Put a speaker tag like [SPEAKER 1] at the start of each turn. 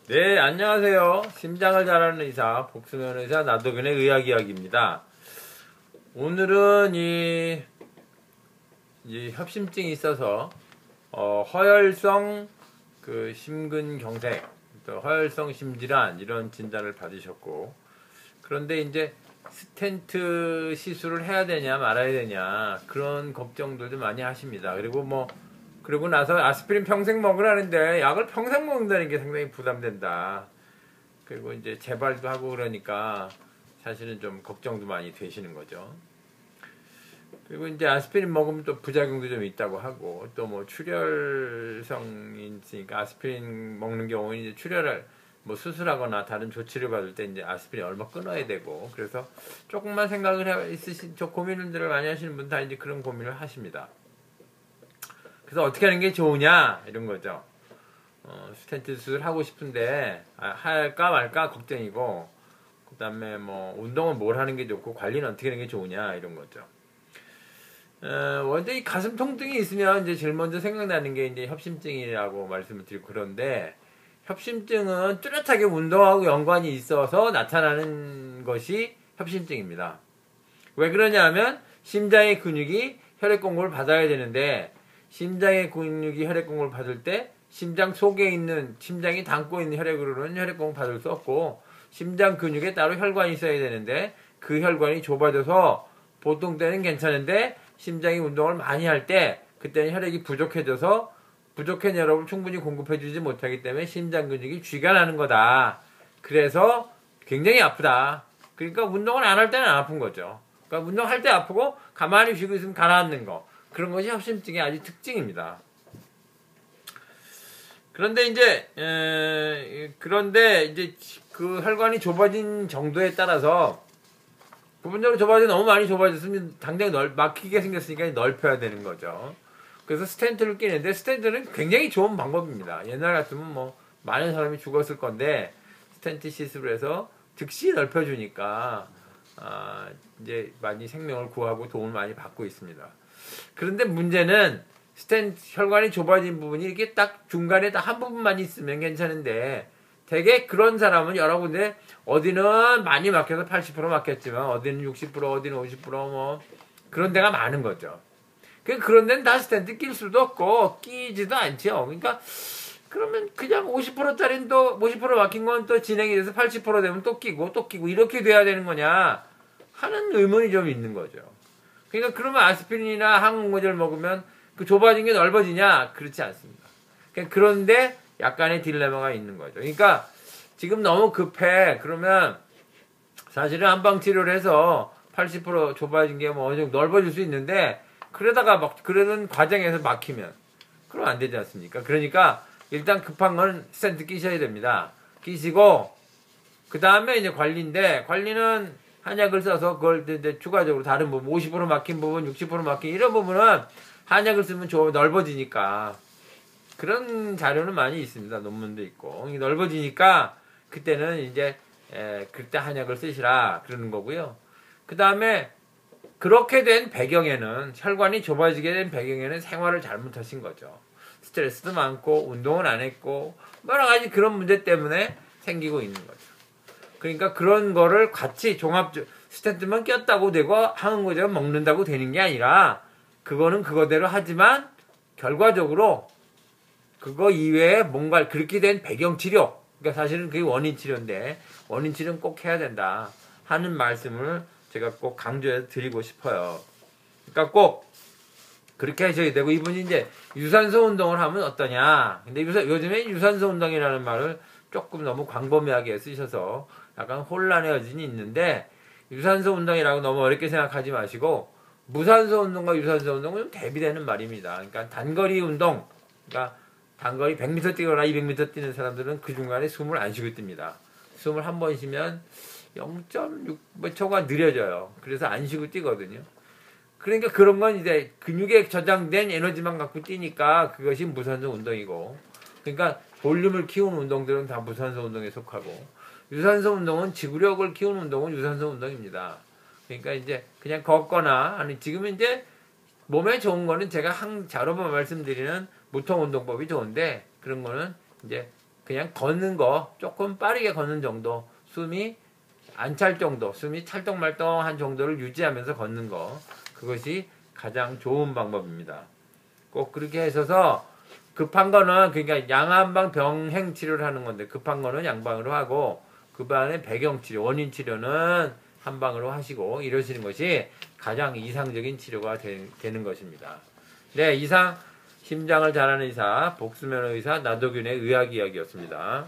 [SPEAKER 1] 네, 안녕하세요. 심장을 잘 아는 의사, 복수면 의사 나도균의 의학 이야기입니다. 오늘은 이 협심증이 있어서 허혈성 심근경색, 또 허혈성 심질환 이런 진단을 받으셨고, 그런데 이제 스텐트 시술을 해야 되냐 말아야 되냐 그런 걱정들도 많이 하십니다. 그리고 나서 아스피린 평생 먹으라는데 약을 평생 먹는다는 게 상당히 부담된다. 그리고 이제 재발도 하고 그러니까 사실은 좀 걱정도 많이 되시는 거죠. 그리고 이제 아스피린 먹으면 또 부작용도 좀 있다고 하고, 또 뭐 출혈성이 있으니까 아스피린 먹는 경우는 이제 출혈을 뭐 수술하거나 다른 조치를 받을 때 이제 아스피린 얼마 끊어야 되고, 그래서 조금만 생각을 있으신 고민들을 많이 하시는 분 다 이제 그런 고민을 하십니다. 그래서 어떻게 하는 게 좋으냐 이런 거죠. 스텐트 수술 하고 싶은데 할까 말까 걱정이고, 그 다음에 뭐 운동은 뭘 하는 게 좋고 관리는 어떻게 하는 게 좋으냐 이런 거죠. 원래 이 가슴 통증이 있으면 이제 제일 먼저 생각나는 게 이제 협심증이라고 말씀을 드리고, 그런데 협심증은 뚜렷하게 운동하고 연관이 있어서 나타나는 것이 협심증입니다. 왜 그러냐면 심장의 근육이 혈액 공급을 받아야 되는데, 심장의 근육이 혈액 공급을 받을 때 심장 속에 있는, 심장이 담고 있는 혈액으로는 혈액 공급을 받을 수 없고, 심장 근육에 따로 혈관이 있어야 되는데 그 혈관이 좁아져서 보통 때는 괜찮은데 심장이 운동을 많이 할 때 그때는 혈액이 부족해져서 부족한 혈액을 충분히 공급해주지 못하기 때문에 심장 근육이 쥐가 나는 거다. 그래서 굉장히 아프다. 그러니까 운동을 안 할 때는 안 아픈 거죠. 그러니까 운동할 때 아프고 가만히 쉬고 있으면 가라앉는 거, 그런 것이 협심증의 아주 특징입니다. 그런데 이제 그 혈관이 좁아진 정도에 따라서, 부분적으로 너무 많이 좁아졌으면 당장 막히게 생겼으니까 넓혀야 되는 거죠. 그래서 스텐트를 끼는데, 스텐트는 굉장히 좋은 방법입니다. 옛날 같으면 뭐 많은 사람이 죽었을 건데 스텐트 시술을 해서 즉시 넓혀주니까 이제 많이 생명을 구하고 도움을 많이 받고 있습니다. 그런데 문제는 스텐트 혈관이 좁아진 부분이 이렇게 딱 중간에 딱 한 부분만 있으면 괜찮은데, 되게 그런 사람은 여러 군데 어디는 많이 막혀서 80% 막혔지만 어디는 60%, 어디는 50% 뭐 그런 데가 많은 거죠. 그런 데는 다 스텐트 낄 수도 없고 끼지도 않죠. 그러니까 그러면 그냥 50%짜리는 또 50% 막힌 건 또 진행이 돼서 80% 되면 또 끼고 이렇게 돼야 되는 거냐 하는 의문이 좀 있는 거죠. 그러니까 그러면 아스피린이나 항응고제를 먹으면 그 좁아진 게 넓어지냐? 그렇지 않습니다. 그런데 약간의 딜레마가 있는 거죠. 그러니까 지금 너무 급해. 그러면 사실은 한방 치료를 해서 80% 좁아진 게 뭐 어느 정도 넓어질 수 있는데, 그러는 과정에서 막히면 그럼 안 되지 않습니까? 그러니까 일단 급한 건 스텐트 끼셔야 됩니다. 끼시고 그 다음에 이제 관리는 한약을 써서 그걸 이제 추가적으로 다른 부분 50% 막힌 부분, 60% 막힌 이런 부분은 한약을 쓰면 넓어지니까, 그런 자료는 많이 있습니다. 논문도 있고. 넓어지니까 그때는 이제 그때 한약을 쓰시라 그러는 거고요. 그 다음에 그렇게 된 배경에는, 혈관이 좁아지게 된 배경에는 생활을 잘못하신 거죠. 스트레스도 많고 운동은 안 했고 여러 가지 그런 문제 때문에 생기고 있는 거죠. 그러니까 그런 거를 같이 스텐트만 꼈다고 되고 항응고제만 먹는다고 되는 게 아니라, 그거는 그거대로 하지만 결과적으로 그거 이외에 뭔가 그렇게 된 배경 치료, 그러니까 사실은 그게 원인 치료인데 원인 치료는 꼭 해야 된다 하는 말씀을 제가 꼭 강조해서 드리고 싶어요. 그러니까 꼭 그렇게 하셔야 되고, 이분이 이제 유산소 운동을 하면 어떠냐. 근데 요즘에 유산소 운동이라는 말을 조금 너무 광범위하게 쓰셔서 약간 혼란의 여진이 있는데, 유산소 운동이라고 너무 어렵게 생각하지 마시고 무산소 운동과 유산소 운동은 좀 대비되는 말입니다. 그러니까 단거리 운동, 그러니까 단거리 100m 뛰거나 200m 뛰는 사람들은 그 중간에 숨을 안 쉬고 뜁니다. 숨을 한 번 쉬면 0.6초가 느려져요. 그래서 안 쉬고 뛰거든요. 그러니까 그런 건 이제 근육에 저장된 에너지만 갖고 뛰니까 그것이 무산소 운동이고, 그러니까 볼륨을 키우는 운동들은 다 무산소 운동에 속하고, 유산소 운동은 지구력을 키우는 운동은 유산소 운동입니다. 그러니까 이제 그냥 걷거나, 아니 지금은 이제 몸에 좋은 거는 제가 여러 번 말씀드리는 무통 운동법이 좋은데, 그런 거는 이제 그냥 걷는 거 조금 빠르게 걷는 정도, 숨이 안 찰 정도, 숨이 찰떡말떡한 정도를 유지하면서 걷는 거, 그것이 가장 좋은 방법입니다. 꼭 그렇게 하셔서 급한 거는 그러니까 양한방 병행 치료를 하는 건데 급한 거는 양방으로 하고 급한에 배경 치료, 원인 치료는 한방으로 하시고 이러시는 것이 가장 이상적인 치료가 되는 것입니다. 네, 이상 심장을 잘하는 의사, 복수면 의사 나도균의 의학 이야기였습니다.